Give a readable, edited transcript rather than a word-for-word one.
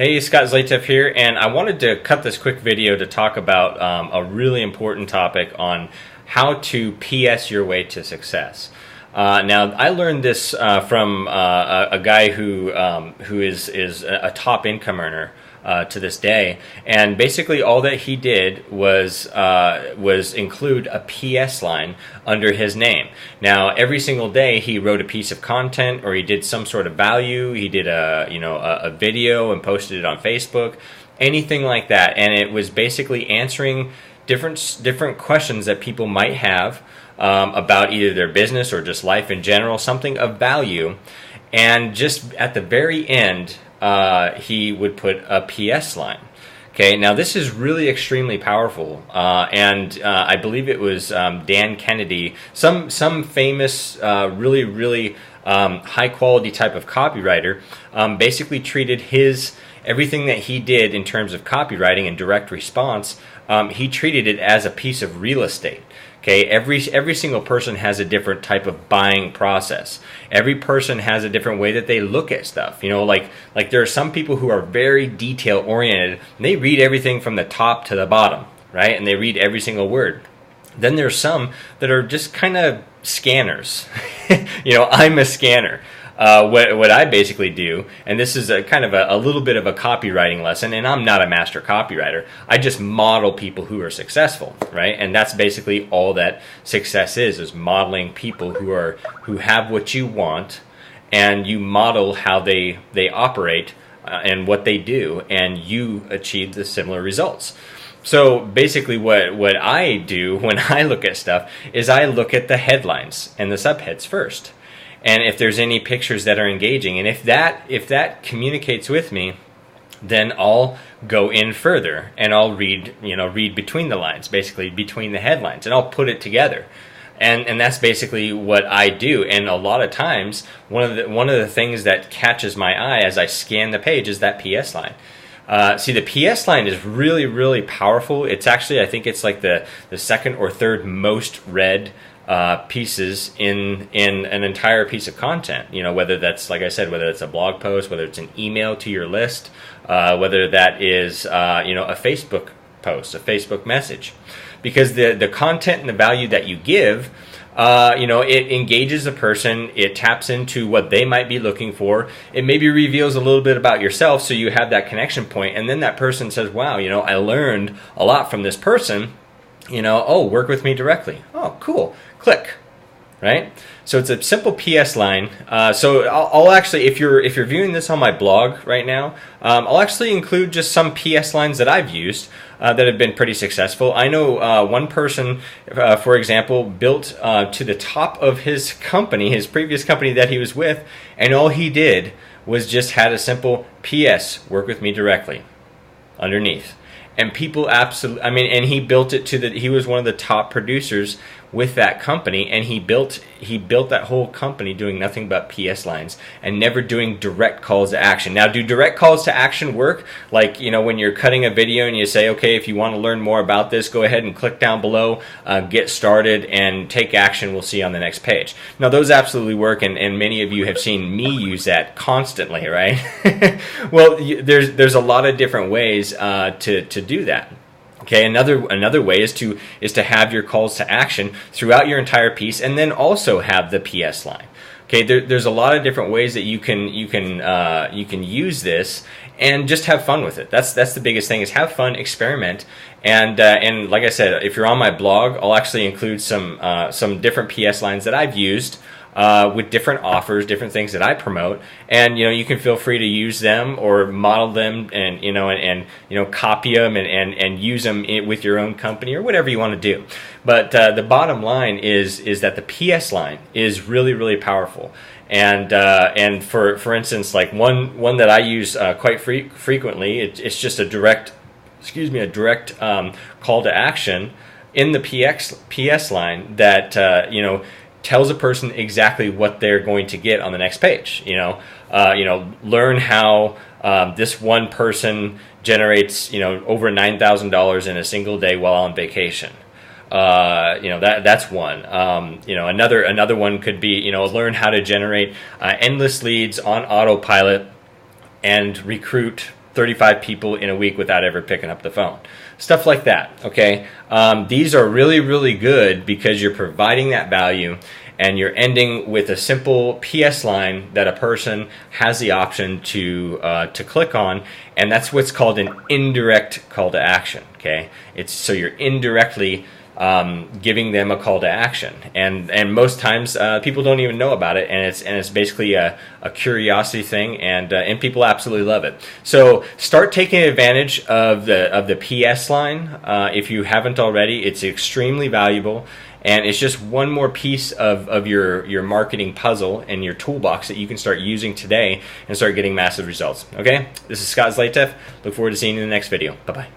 Hey, Scott Zlatev here, and I wanted to cut this quick video to talk about a really important topic on how to PS your way to success. Now, I learned this from a guy who is a top income earner to this day, and basically all that he did was include a PS line under his name. Now, every single day he wrote a piece of content, or he did some sort of value. He did a video and posted it on Facebook, anything like that, and it was basically answering different questions that people might have about either their business or just life in general, something of value. And just at the very end, he would put a PS line. Okay, now this is really extremely powerful, and I believe it was Dan Kennedy, some famous, really high quality type of copywriter, basically treated everything that he did in terms of copywriting and direct response. He treated it as a piece of real estate. Okay, every single person has a different type of buying process. Every person has a different way that they look at stuff. You know, like there are some people who are very detail oriented, and they read everything from the top to the bottom, right? And they read every single word. Then there's some that are just kind of scanners. You know, I'm a scanner. What I basically do, and this is a kind of a little bit of a copywriting lesson, and I'm not a master copywriter. I just model people who are successful, right? And that's basically all that success is modeling people who have what you want, and you model how they operate and what they do, and you achieve the similar results. So basically what I do when I look at stuff is I look at the headlines and the subheads first. And if there's any pictures that are engaging, and if that communicates with me, then I'll go in further and I'll read between the lines, basically between the headlines, and I'll put it together. And that's basically what I do. And a lot of times, one of the things that catches my eye as I scan the page is that PS line. See, the PS line is really powerful. It's actually, I think it's like the second or third most read pieces in an entire piece of content. You know, whether that's, like I said, whether it's a blog post, whether it's an email to your list, whether that is a Facebook post, a Facebook message, because the content and the value that you give, it engages a person. It taps into what they might be looking for. It maybe reveals a little bit about yourself, so you have that connection point, and then that person says, wow, I learned a lot from this person. Work with me directly. Oh, cool. Click. Right? So it's a simple PS line. So I'll actually, if you're viewing this on my blog right now, I'll actually include just some PS lines that I've used that have been pretty successful. I know one person, for example, built to the top of his company, his previous company that he was with, and all he did was just had a simple PS, work with me directly, underneath. And people absolutely, and he built it he was one of the top producers with that company, and he built that whole company doing nothing but PS lines and never doing direct calls to action. Now, do direct calls to action work? Like, when you're cutting a video and you say, okay, if you want to learn more about this, go ahead and click down below, get started, and take action. We'll see you on the next page. Now, those absolutely work, and many of you have seen me use that constantly, right? Well, there's a lot of different ways to do that. Okay, another way is to have your calls to action throughout your entire piece, and then also have the PS line. Okay, there's a lot of different ways that you can use this and just have fun with it. That's the biggest thing, is have fun, experiment, and like I said, if you're on my blog, I'll actually include some different PS lines that I've used. With different offers, different things that I promote, and you can feel free to use them or model them, and copy them and use them with your own company or whatever you want to do. But the bottom line is that the PS line is really powerful. And for instance, like one that I use quite frequently, it's just a direct call to action in the PS line that tells a person exactly what they're going to get on the next page. Learn how this one person generates over $9,000 in a single day while on vacation. That's one. Another one could be learn how to generate endless leads on autopilot and recruit 35 people in a week without ever picking up the phone. Stuff like that, okay? These are really, really good because you're providing that value and you're ending with a simple PS line that a person has the option to click on, and that's what's called an indirect call to action, okay? So you're indirectly giving them a call to action, and most times people don't even know about it, and it's basically a curiosity thing, and people absolutely love it. So start taking advantage of the PS line if you haven't already. It's extremely valuable, and it's just one more piece of your marketing puzzle and your toolbox that you can start using today and start getting massive results. Okay, this is Scott Zlatev. Look forward to seeing you in the next video. Bye bye.